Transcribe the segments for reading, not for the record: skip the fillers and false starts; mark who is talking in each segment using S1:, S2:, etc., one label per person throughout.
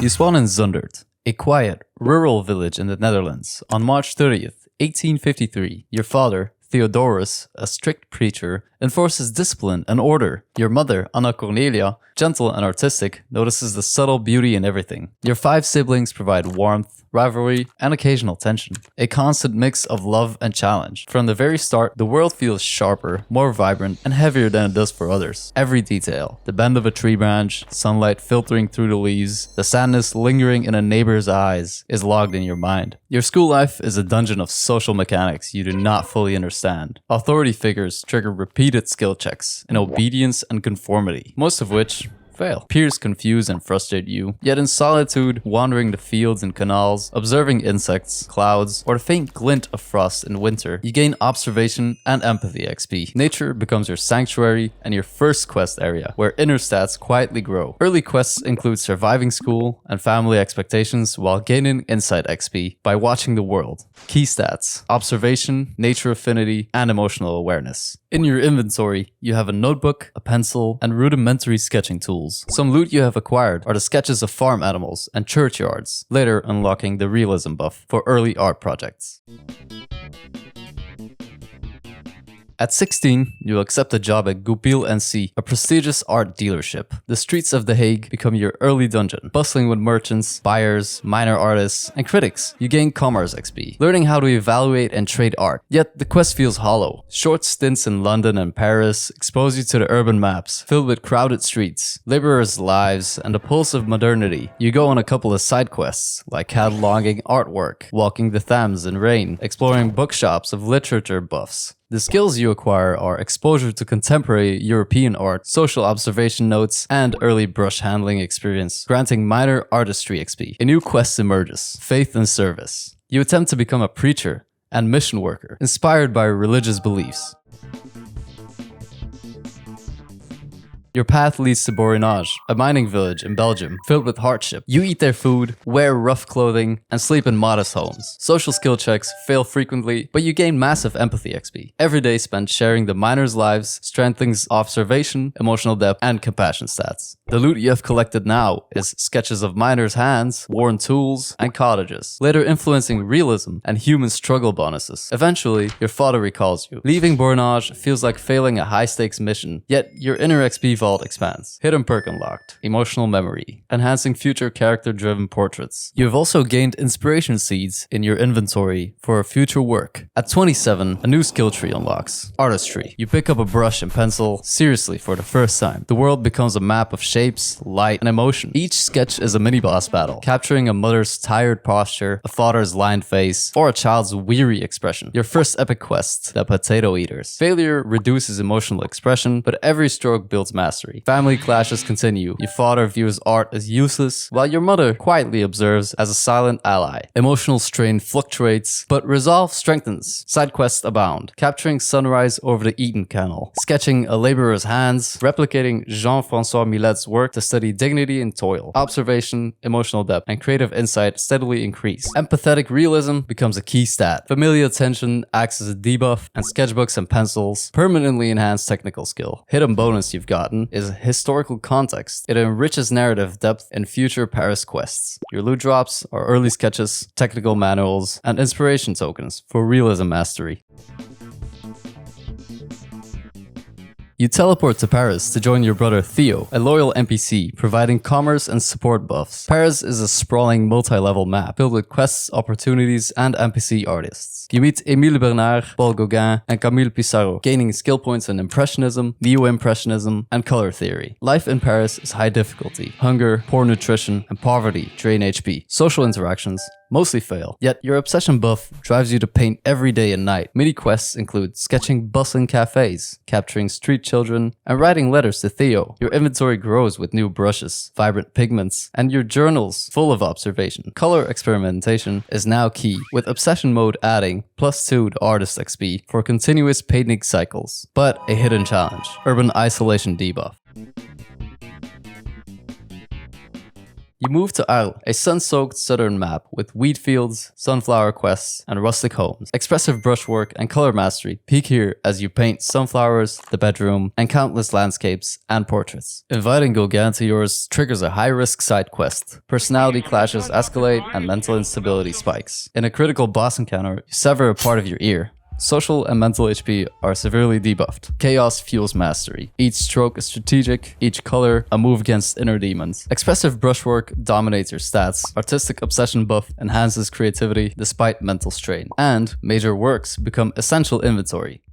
S1: You spawn in Zundert, a quiet, rural village in the Netherlands, on March 30th, 1853. Your father, Theodorus, a strict preacher, enforces discipline and order. Your mother, Anna Cornelia, gentle and artistic, notices the subtle beauty in everything. Your 5 siblings provide warmth, rivalry, and occasional tension. A constant mix of love and challenge. From the very start, the world feels sharper, more vibrant, and heavier than it does for others. Every detail, the bend of a tree branch, sunlight filtering through the leaves, the sadness lingering in a neighbor's eyes, is logged in your mind. Your school life is a dungeon of social mechanics you do not fully understand. Authority figures trigger repeated skill checks in obedience and conformity, most of which fail. Peers confuse and frustrate you, yet in solitude, wandering the fields and canals, observing insects, clouds, or the faint glint of frost in winter, you gain observation and empathy XP. Nature becomes your sanctuary and your first quest area, where inner stats quietly grow. Early quests include surviving school and family expectations while gaining insight XP by watching the world. Key stats: observation, nature affinity, and emotional awareness. In your inventory, you have a notebook, a pencil, and rudimentary sketching tools. Some loot you have acquired are the sketches of farm animals and churchyards, later unlocking the realism buff for early art projects. At 16, you'll accept a job at Goupil & a prestigious art dealership. The streets of The Hague become your early dungeon, bustling with merchants, buyers, minor artists, and critics. You gain commerce XP, learning how to evaluate and trade art. Yet the quest feels hollow. Short stints in London and Paris expose you to the urban maps, filled with crowded streets, laborers' lives, and the pulse of modernity. You go on a couple of side quests, like cataloging artwork, walking the Thames in rain, exploring bookshops of literature buffs. The skills you acquire are exposure to contemporary European art, social observation notes, and early brush handling experience, granting minor artistry XP. A new quest emerges: faith and service. You attempt to become a preacher and mission worker, inspired by religious beliefs. Your path leads to Borinage, a mining village in Belgium, filled with hardship. You eat their food, wear rough clothing, and sleep in modest homes. Social skill checks fail frequently, but you gain massive empathy XP. Every day spent sharing the miners' lives strengthens observation, emotional depth, and compassion stats. The loot you have collected now is sketches of miners' hands, worn tools, and cottages, later influencing realism and human struggle bonuses. Eventually, your father recalls you. Leaving Borinage feels like failing a high-stakes mission, yet your inner XP vault expands. Hidden perk unlocked. Emotional memory. Enhancing future character-driven portraits. You have also gained inspiration seeds in your inventory for future work. At 27, a new skill tree unlocks. Artistry. You pick up a brush and pencil seriously for the first time. The world becomes a map of shapes, light, and emotion. Each sketch is a mini-boss battle, capturing a mother's tired posture, a father's lined face, or a child's weary expression. Your first epic quest, the Potato Eaters. Failure reduces emotional expression, but every stroke builds mastery. Family clashes continue. Your father views art as useless, while your mother quietly observes as a silent ally. Emotional strain fluctuates, but resolve strengthens. Side quests abound, capturing sunrise over the Eaton Canal, sketching a laborer's hands, replicating Jean-François Millet's work to study dignity and toil. Observation, emotional depth, and creative insight steadily increase. Empathetic realism becomes a key stat. Familial attention acts as a debuff, and sketchbooks and pencils permanently enhance technical skill. Hidden bonus you've gotten is historical context. It enriches narrative depth in future Paris quests. Your loot drops are early sketches, technical manuals, and inspiration tokens for realism mastery. You teleport to Paris to join your brother Theo, a loyal NPC, providing commerce and support buffs. Paris is a sprawling multi-level map filled with quests, opportunities, and NPC artists. You meet Émile Bernard, Paul Gauguin, and Camille Pissarro, gaining skill points in Impressionism, Neo-Impressionism, and color theory. Life in Paris is high difficulty. Hunger, poor nutrition, and poverty drain HP. Social interactions mostly fail, yet your obsession buff drives you to paint every day and night. Mini quests include sketching bustling cafes, capturing street children, and writing letters to Theo. Your inventory grows with new brushes, vibrant pigments, and your journals full of observation. Color experimentation is now key, with obsession mode adding +2 to artist XP for continuous painting cycles. But a hidden challenge: urban isolation debuff.
S2: You move to Hague, a sun-soaked southern map with wheat fields, sunflower quests, and rustic homes. Expressive brushwork and color mastery peak here as you paint sunflowers, the bedroom, and countless landscapes and portraits. Inviting Gauguin to yours triggers a high-risk side quest. Personality clashes escalate and mental instability spikes. In a critical boss encounter, you sever a part of your ear. Social and mental HP are severely debuffed. Chaos fuels mastery. Each stroke is strategic, each color a move against inner demons. Expressive brushwork dominates your stats. Artistic obsession buff enhances creativity despite mental strain. And major works become essential inventory.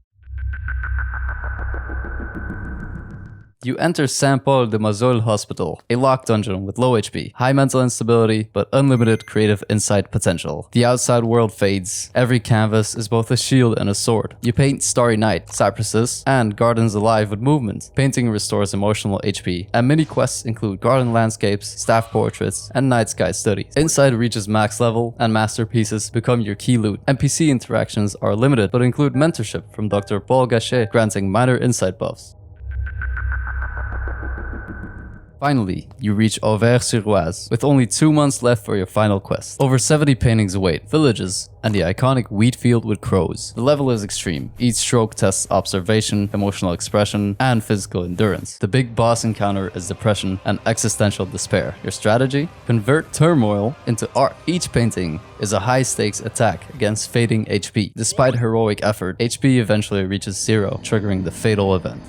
S2: You enter Saint-Paul-de-Mazolle Hospital, a locked dungeon with low HP, high mental instability, but unlimited creative insight potential. The outside world fades. Every canvas is both a shield and a sword. You paint Starry Night, cypresses, and gardens alive with movement. Painting restores emotional HP, and mini quests include garden landscapes, staff portraits, and night sky studies. Inside reaches max level, and masterpieces become your key loot. NPC interactions are limited, but include mentorship from Dr. Paul Gachet, granting minor insight buffs. Finally, you reach Auvers-sur-Oise, with only 2 months left for your final quest. Over 70 paintings await, villages, and the iconic wheat field with crows. The level is extreme. Each stroke tests observation, emotional expression, and physical endurance. The big boss encounter is depression and existential despair. Your strategy? Convert turmoil into art. Each painting is a high-stakes attack against fading HP. Despite heroic effort, HP eventually reaches 0, triggering the fatal event.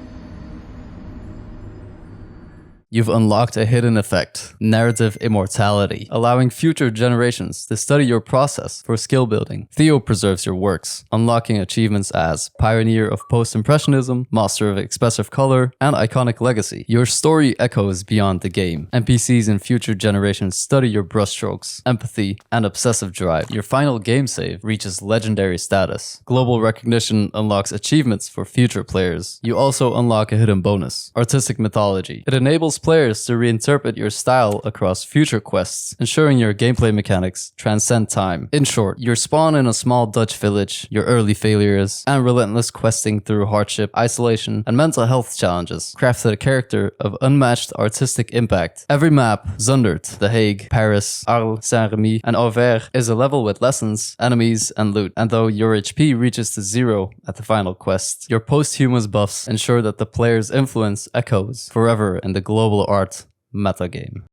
S2: You've unlocked a hidden effect, narrative immortality, allowing future generations to study your process for skill building. Theo preserves your works, unlocking achievements as Pioneer of Post-Impressionism, Master of Expressive Color, and Iconic Legacy. Your story echoes beyond the game. NPCs in future generations study your brushstrokes, empathy, and obsessive drive. Your final game save reaches legendary status. Global recognition unlocks achievements for future players. You also unlock a hidden bonus, Artistic Mythology. It enables players to reinterpret your style across future quests, ensuring your gameplay mechanics transcend time. In short, your spawn in a small Dutch village, your early failures, and relentless questing through hardship, isolation, and mental health challenges crafted a character of unmatched artistic impact. Every map, Zundert, The Hague, Paris, Arles, Saint-Remy, and Auvers, is a level with lessons, enemies, and loot. And though your HP reaches to 0 at the final quest, your posthumous buffs ensure that the player's influence echoes forever in the global art metagame.